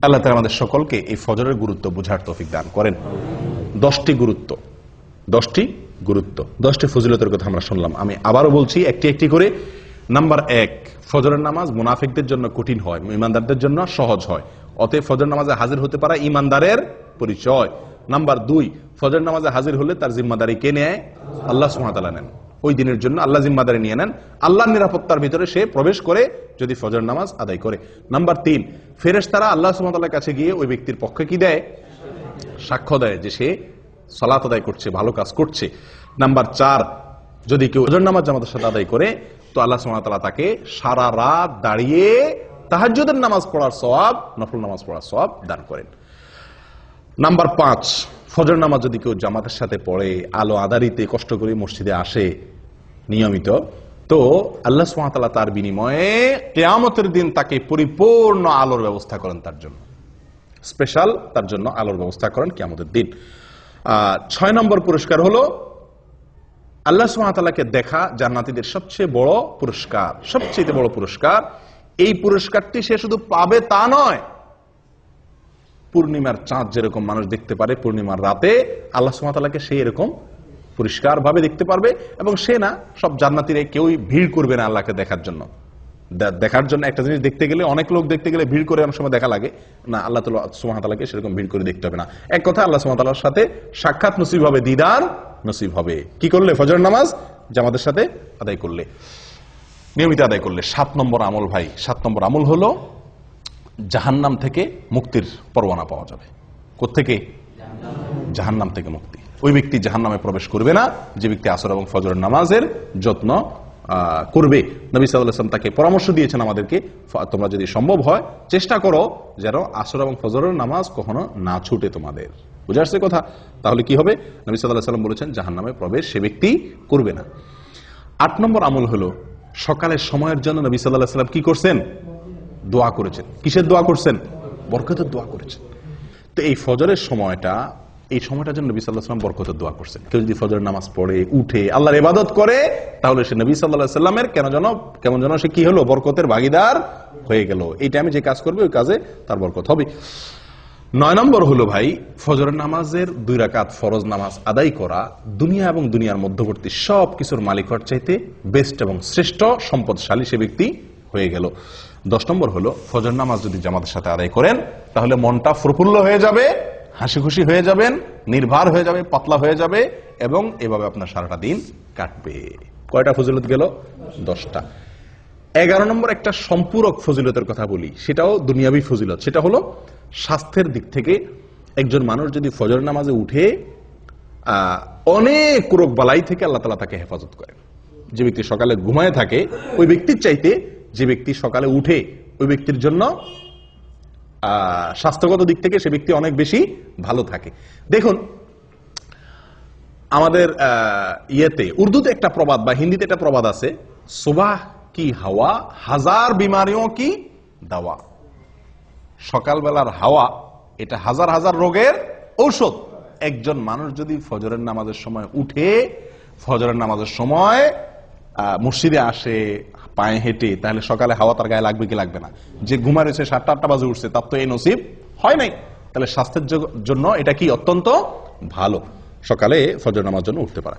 আল্লাহ তাআলা আমাদের সকলকে এই ফজরের গুরুত্ব বুঝার তৌফিক দান করেন। 10টি গুরুত্ব 10টি ফজিলতের কথা আমরা শুনলাম। আমি আবারও বলছি একটি একটি করে। নাম্বার 1, ফজরের নামাজ মুনাফিকদের জন্য কঠিন হয়, ঈমানদারদের জন্য সহজ হয়। অতএব ফজর নামাজে হাজির হতে পারা ঈমানদারের পরিচয়। নাম্বার 2, ফজর নামাজে হাজির হলে তার জিম্মাদারি কে নেয়? আল্লাহ সুবহানাহু ওয়া তাআলা নেন। ওই দিনের জন্য আল্লাহ জিম্মাদারি নিয়ে নেন। আল্লাহর নিরাপত্তার ভিতরে সে প্রবেশ করে যদি ফজর নামাজ আদায় করে। নাম্বার 3, ফেরেশতারা আল্লাহ সুবহানাহু ওয়া তাআলার কাছে গিয়ে ওই ব্যক্তির পক্ষে কি দেয়? সাক্ষ্য দেয় যে সে সালাত আদায় করছে, ভালো কাজ করছে। নাম্বার 4, যদি কেউ ফজর নামাজ জামাতের সাথে আদায় করে তো আল্লাহ সুবহানাহু ওয়া তাআলা তাকে সারা রাত দাঁড়িয়ে তাহাজ্জুদের নামাজ পড়ার সওয়াব, নফল নামাজ পড়ার সওয়াব দান করেন। নাম্বার 5, ফজর নামাজ যদি কেউ জামাতের সাথে পড়ে, আলো আঁধারিতে কষ্ট করে মসজিদে আসে নিয়মিত, তো আল্লাহ সুবহানাহু ওয়া তাআলা তার বিনিময়ে কিয়ামতের দিন তাকে পরিপূর্ণ আলোর ব্যবস্থা করেন, তার জন্য স্পেশাল তার জন্য আলোর ব্যবস্থা করেন কিয়ামতের দিন। 6 নম্বর পুরস্কার হলো আল্লাহ সুবহানাহু ওয়া তাআলাকে দেখা জান্নাতীদের সবচেয়ে বড় পুরস্কার, সবচেয়ে বড় পুরস্কার। এই পুরস্কারটি সে শুধু পাবে তা নয়, পূর্ণিমার চাঁদ যেরকম মানুষ দেখতে পারে পূর্ণিমার রাতে, আল্লাহ সুবহানাহু ওয়া তাআলাকে সেই এরকম পরিষ্কার ভাবে দেখতে পারবে। এবং সে না, সব জান্নাতীরা কেউই ভিড় করবে না আল্লাহকে দেখার জন্য। একটা জিনিস দেখতে গেলে, অনেক লোক দেখতে গেলে ভিড় করে অনেক সময় দেখা লাগে না, আল্লাহ সুবহানাহু ওয়া তাআলাকে সেরকম ভিড় করে দেখতে হবে না। এক কথা, আল্লাহ সুবহানাহু ওয়া তাআলার সাথে সাক্ষাৎ নসিব হবে, দিদার নসিব হবে। কি করলে? ফজর নামাজ জামাতের সাথে আদায় করলে, নিয়মিত আদায় করলে। 7 নম্বর আমল ভাই, 7 নম্বর আমল হলো জাহান্নাম থেকে মুক্তির পরোয়ানা পাওয়া যাবে। কোত্থেকে? জাহান্নাম থেকে মুক্তি। ওই ব্যক্তি জাহান্নামে প্রবেশ করবে না যে ব্যক্তি আসর এবং ফজরের নামাজের যত্ন করবে। নবী সাল্লাল্লাহু আলাইহি ওয়াসাল্লাম তাকে পরামর্শ দিয়েছেন আমাদেরকে, তোমরা যদি সম্ভব হয় চেষ্টা করো যেন আসর এবং ফজরের নামাজ কখনো না ছুটে তোমাদের। বুঝে আসছে কথা? তাহলে কি হবে? নবী সাল্লাল্লাহু আলাইহি ওয়াসাল্লাম বলেছেন জাহান্নামে প্রবেশ সে ব্যক্তি করবে না। 8 নম্বর আমল হলো সকালের সময়ের জন্য নবী সাল্লাল্লাহু আলাইহি ওয়াসাল্লাম কি করছেন? দোয়া করেছেন। কিসের দোয়া করছেন? বরকতের দোয়া করেছেন। তো এই ফজরের সময়টা, এই সময়টার জন্য নবী সাল্লাল্লাহু আলাইহি ওয়াসাল্লাম বরকতের দোয়া করছেন। কেউ যদি ফজরের নামাজ পড়ে উঠে আল্লাহর ইবাদত করে, তাহলে সে নবী সাল্লাল্লাহু আলাইহি ওয়াসাল্লামের কেমন যেন সে কি হলো? বরকতের ভাগীদার হয়ে গেল। এই টাইমে যে কাজ করবে ওই কাজে তার বরকত হবে। 9 নম্বর হলো ভাই, ফজরের নামাজের 2 রাকাত ফরজ নামাজ আদায় করা দুনিয়া এবং দুনিয়ার মধ্যবর্তী সব কিছুর মালিক হওয়ার চাইতে বেস্ট এবং শ্রেষ্ঠ সম্পদশালী সে ব্যক্তি হয়ে গেল। 10 নম্বর হলো ফজর নামাজ যদি জামাতের সাথে আদায় করেন তাহলে মনটা প্রফুল্ল হয়ে যাবে, হাসি খুশি হয়ে যাবেন, নির্ভার হয়ে যাবে, পাতলা হয়ে যাবে এবং এভাবে আপনার সারাটা দিন কাটবে। কয়টা ফজিলত গেল? 10টা। 11 নম্বর একটা সম্পূরক ফজিলতের কথা বলি, সেটাও দুনিয়াবী ফজিলত। সেটা হলো স্বাস্থ্যের দিক থেকে একজন মানুষ যদি ফজর নামাজে উঠে অনেক রোগ বালাই থেকে আল্লাহ তাআলা তাকে হেফাজত করেন। যে ব্যক্তি সকালে ঘুমায় থাকে ওই ব্যক্তির চাইতে যে ব্যক্তি সকালে উঠে, ওই ব্যক্তির জন্য স্বাস্থ্যগত দিক থেকে সে ব্যক্তি অনেক বেশি ভালো থাকে। দেখুন আমাদের উর্দুতে একটা প্রবাদ বা হিন্দিতে একটা প্রবাদ আছে, সুবাহ কি হাওয়া হাজার বিমারিও কি দাওয়া। সকালবেলার হাওয়া এটা হাজার হাজার রোগের ঔষধ। একজন মানুষ যদি ফজরের নামাজের সময় উঠে, ফজরের নামাজের সময় মসজিদে আসে পায়ে হেঁটে, তাহলে সকালে হাওয়া তার গায়ে লাগবে কি লাগবে না? যে ঘুমা রয়েছে 7টা-8টা বাজে উঠছে, তার তো এই নসিব হয় নাই। তাহলে স্বাস্থ্যের জন্য এটা কি অত্যন্ত ভালো, সকালে ফজর নামাজ জন্য উঠতে পারা।